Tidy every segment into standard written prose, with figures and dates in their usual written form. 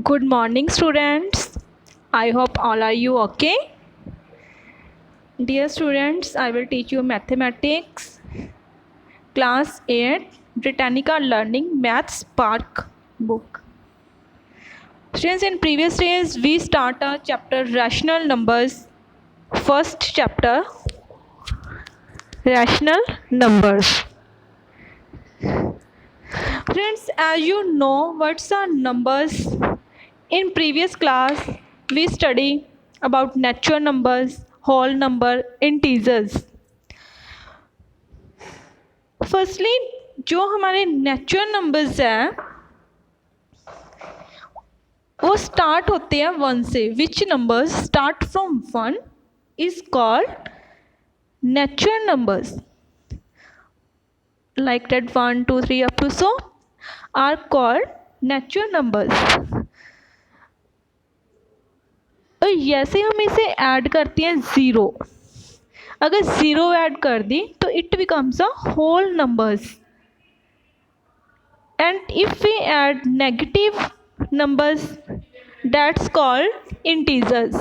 Good morning, students. I hope all are you okay. Dear students, I will teach you mathematics, class 8, Britannica Learning Maths Spark book. Students, in previous days, we start a chapter rational numbers. First chapter, rational numbers. Friends, as you know, what's are numbers? In previous class, we study about natural numbers, whole number, integers. Firstly जो हमारे natural numbers हैं वो start होते हैं one से. Which numbers start from one is called natural numbers. Like that 1 2 3 up to so are called natural numbers. और जैसे हम इसे ऐड करते हैं ज़ीरो, अगर ज़ीरो ऐड कर दी तो it becomes a whole numbers. And if we add negative numbers that's called integers.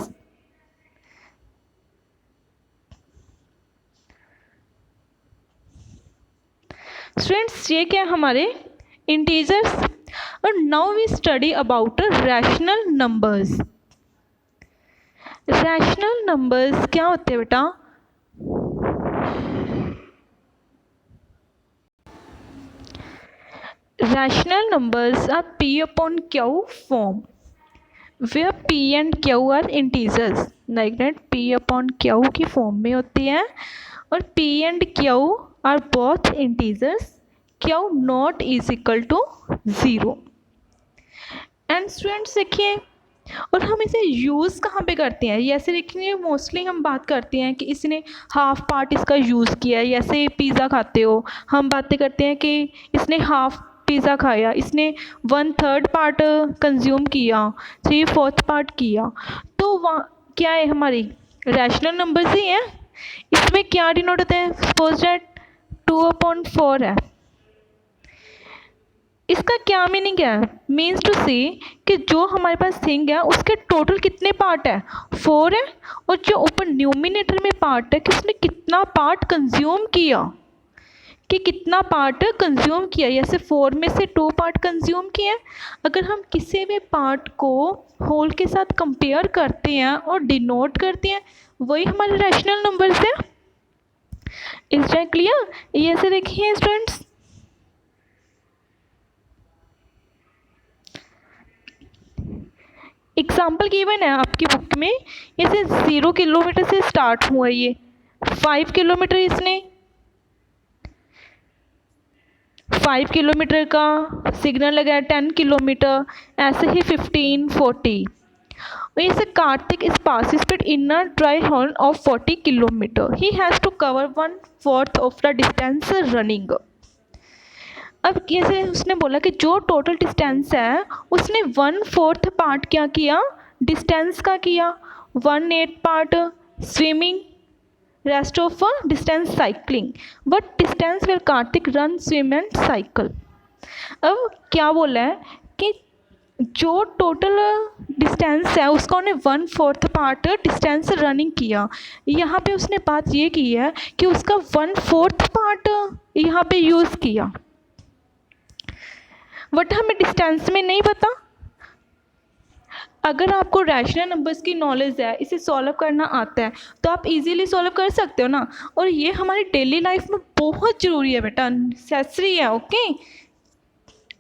Students, ये क्या हमारे इंटीजर्स. और now we study about rational numbers. Rational numbers क्या होते हैं बेटा? Rational numbers are P upon Q form, where P and Q are integers. Like that, P upon Q की form में होती है और P and Q are both integers. Q not is equal to 0. And students देखिए, और हम इसे use कहाँ पे करते हैं? जैसे देखिए मोस्टली हम बात करते हैं कि इसने हाफ पार्ट इसका यूज़ किया है. जैसे पिज़्ज़ा खाते हो, हम बातें करते हैं कि इसने हाफ पिज़्ज़ा खाया, इसने 1/3 पार्ट कंज्यूम किया, 3/4 पार्ट किया. तो वहाँ क्या है? हमारी रैशनल नंबर्स ही हैं. इसमें क्या डिनोट होता है? सपोज दैट 2/4 है. इसका क्या मीनिंग है? मीन्स टू से कि जो हमारे पास थिंग है उसके टोटल कितने पार्ट है? 4 है. और जो ऊपर न्यूमिनेटर में पार्ट है कि उसने कितना पार्ट कंज्यूम किया, कि कितना पार्ट कंज्यूम किया. जैसे 4 में से 2 पार्ट कंज्यूम किए. अगर हम किसी भी पार्ट को होल के साथ कंपेयर करते हैं और डिनोट करते हैं, वही हमारे रैशनल नंबर्स हैं. Is that clear? ये से देखिए स्टूडेंट्स, एग्जाम्पल गिवन है आपकी बुक में. जैसे 0 किलोमीटर से स्टार्ट हुआ, ये 5 किलोमीटर, इसने 5 किलोमीटर का सिग्नल लगाया, 10 किलोमीटर, ऐसे ही 15 40. जैसे Kartik is passes speed in a dry horn of 40 kilometre. He has to cover 1/4 of the distance running. अब कैसे उसने बोला कि जो टोटल डिस्टेंस है उसने 1/4 पार्ट क्या किया? डिस्टेंस का किया. 1/8 part swimming, rest of distance cycling. But distance where Kartik run swim and cycle. अब क्या बोला है कि जो टोटल डिस्टेंस है उसका उन्हें 1/4 पार्ट डिस्टेंस रनिंग किया. यहाँ पे उसने बात ये की है कि उसका 1/4 पार्ट यहाँ पे यूज़ किया, बट हमें डिस्टेंस में नहीं पता. अगर आपको रैशनल नंबर्स की नॉलेज है, इसे सॉल्व करना आता है, तो आप इजीली सॉल्व कर सकते हो ना. और ये हमारी डेली लाइफ में बहुत ज़रूरी है बेटा, नेसेसरी है. ओके.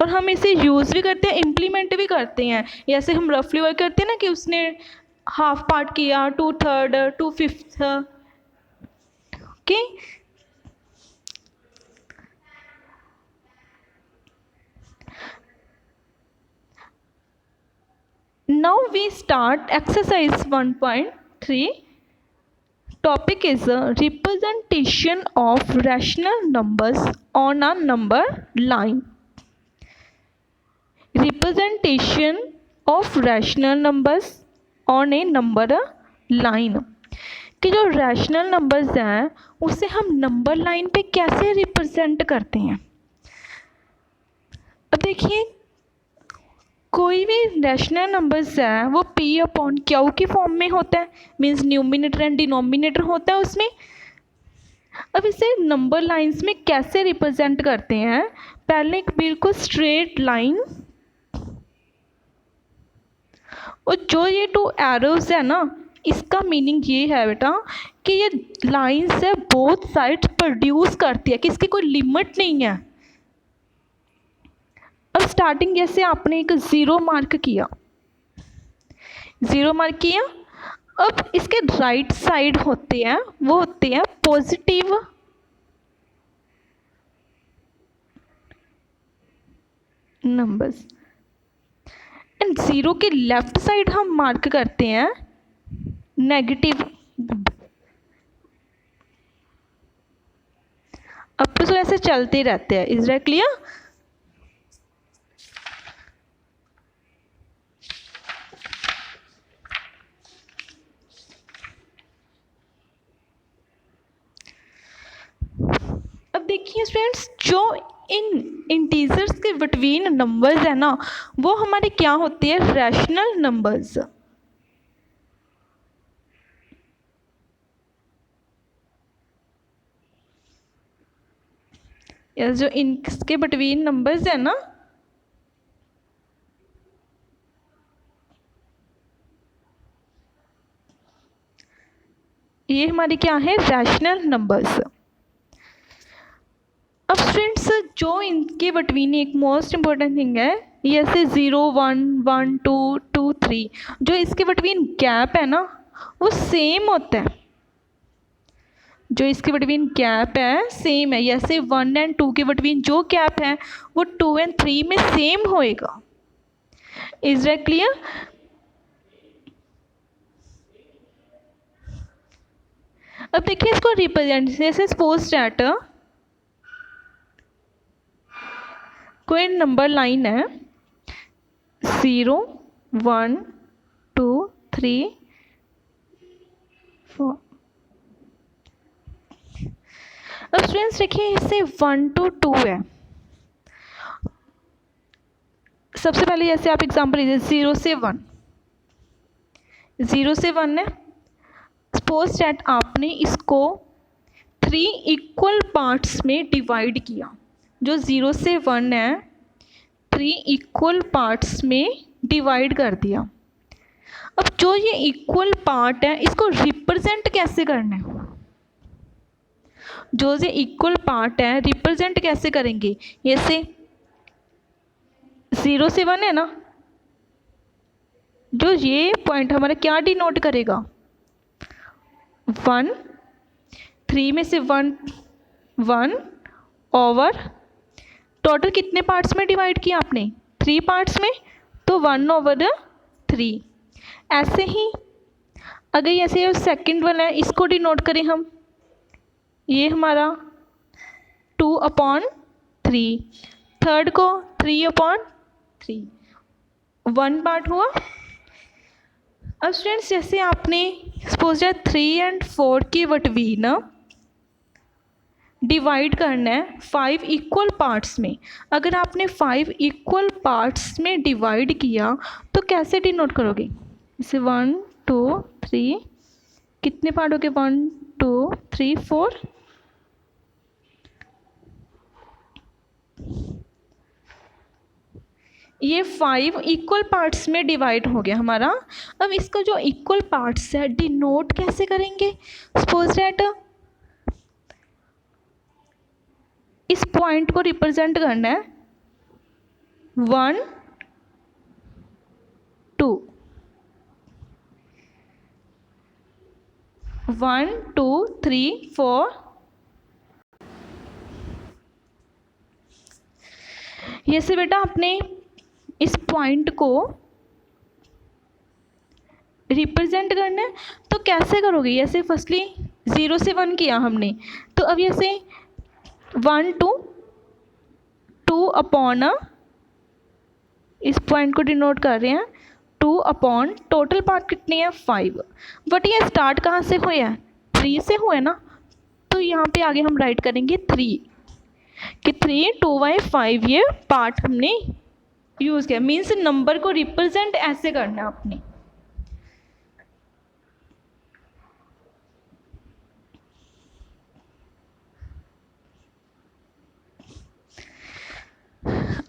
और हम इसे यूज़ भी करते हैं, इम्प्लीमेंट भी करते हैं. जैसे हम रफली वर्क करते हैं ना कि उसने हाफ पार्ट किया, 2/3 2/5. Okay. Now we start exercise 1.3. Topic is a representation of rational numbers on a number line. Representation of rational numbers on a number line. कि जो रैशनल नंबर्स हैं उसे हम नंबर लाइन पे कैसे रिप्रेजेंट करते हैं. अब देखिए, कोई भी रैशनल नंबर्स है वो पी अपॉन क्यू की फॉर्म में होता है, मीन्स न्यूमिनेटर एंड डिनोमिनेटर होता है उसमें। अब इसे नंबर लाइंस में कैसे रिप्रेजेंट करते हैं, पहले एक बिल्कुल स्ट्रेट लाइन, और जो ये टू एरोज है ना, इसका मीनिंग ये है बेटा कि ये लाइंस है बोथ साइड्स प्रोड्यूस करती है, कि इसकी कोई लिमिट नहीं है। अब स्टार्टिंग जैसे आपने एक ज़ीरो मार्क किया, ज़ीरो मार्क किया, अब इसके राइट साइड होते हैं वो होते हैं पॉजिटिव नंबर्स, एंड ज़ीरो के लेफ्ट साइड हम मार्क करते हैं नेगेटिव। अब तो ऐसे चलते रहते हैं। Is that clear? अब देखिए स्टूडेंट्स, जो इन इंटीजर्स के बिटवीन नंबर्स है ना, वो हमारे क्या होते हैं, रैशनल नंबर्स। जो इनके बिटवीन नंबर्स है ना, ये हमारे क्या है, रैशनल नंबर्स। अब स्टूडेंट्स, जो इनके बिटवीन एक मोस्ट इम्पोर्टेंट थिंग है, जैसे 0 1 1 2 2 3, जो इसके बिटवीन गैप है ना वो सेम होता है। जो इसके बिटवीन गैप है सेम है, जैसे 1 एंड 2 के बिटवीन जो गैप है वो 2 एंड 3 में सेम होएगा। Is that clear? अब देखिए इसको रिप्रेजेंट, जैसे सपोज दैट कोई नंबर लाइन है 0 1 2 3 4। अब स्टूडेंट्स देखिए इससे 1 to 2 है। सबसे पहले जैसे आप एग्जांपल लीजिए 0 से 1, 0 से 1 है। सपोज दैट आपने इसको 3 इक्वल पार्ट्स में डिवाइड किया। जो 0 से 1 है 3 इक्वल पार्ट्स में डिवाइड कर दिया। अब जो ये इक्वल पार्ट है इसको रिप्रेजेंट कैसे करना है, जो ये इक्वल पार्ट है रिप्रेजेंट कैसे करेंगे, जैसे 0 से 1 है ना, जो ये पॉइंट हमारा क्या डिनोट करेगा, 1, 3 में से 1 1 ओवर टोटल कितने पार्ट्स में डिवाइड किया आपने, 3 पार्ट्स में, तो 1/3। ऐसे ही अगर जैसे सेकंड वाला है इसको डिनोट करें हम, ये हमारा 2/3, थर्ड को 3/3, 1 पार्ट हुआ। अब स्टूडेंट्स जैसे आपने सपोज 3 and 4 के बिटवीन डिवाइड करना है 5 इक्वल पार्ट्स में, अगर आपने 5 इक्वल पार्ट्स में डिवाइड किया तो कैसे डिनोट करोगे, जैसे 1 2 3, कितने पार्ट हो गए, 1 2 3 4, ये 5 इक्वल पार्ट्स में डिवाइड हो गया हमारा। अब इसका जो इक्वल पार्ट्स है डिनोट कैसे करेंगे, सपोज दैट इस पॉइंट को रिप्रेजेंट करना है 1 2, 1 2 3 4, जैसे बेटा आपने इस पॉइंट को रिप्रेजेंट करना है तो कैसे करोगे, जैसे फर्स्टली 0 से 1 किया हमने, तो अब जैसे 1 to 2 इस पॉइंट को डिनोट कर रहे हैं 2 टोटल पार्ट कितने हैं 5, बट ये स्टार्ट कहाँ से हुए हैं 3 से हुए ना, तो यहाँ पे आगे हम राइट करेंगे 3 कि 3 2/5 ये पार्ट हमने यूज़ किया, मीन्स नंबर को रिप्रेजेंट ऐसे करना है आपने।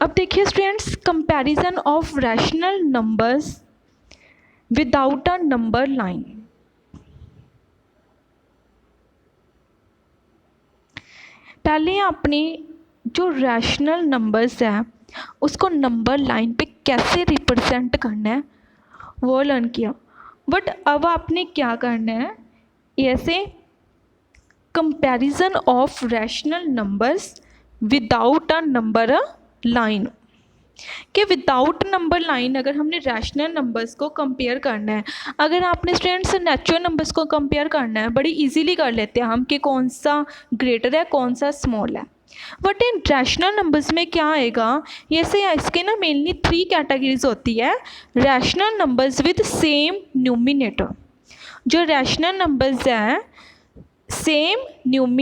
अब देखिए students, comparison of rational numbers without a number line. पहले आपने जो रैशनल नंबर्स है उसको नंबर लाइन पे कैसे रिप्रेजेंट करना है वो लर्न किया, बट अब आपने क्या करना है, ऐसे comparison of rational numbers without a number line, कि विदाउट नंबर लाइन अगर हमने रैशनल नंबर्स को कंपेयर करना है, अगर आपने स्टूडेंट्स नेचुरल नंबर्स को कंपेयर करना है बड़ी इजीली कर लेते हैं हम कि कौन सा ग्रेटर है कौन सा स्मॉल है, बट इन रैशनल नंबर्स में क्या आएगा, जैसे इसके ना मेनली 3 कैटेगरीज होती है। Rational numbers with same numerator, जो रैशनल नंबर्स हैं सेम न्यूमिनेटर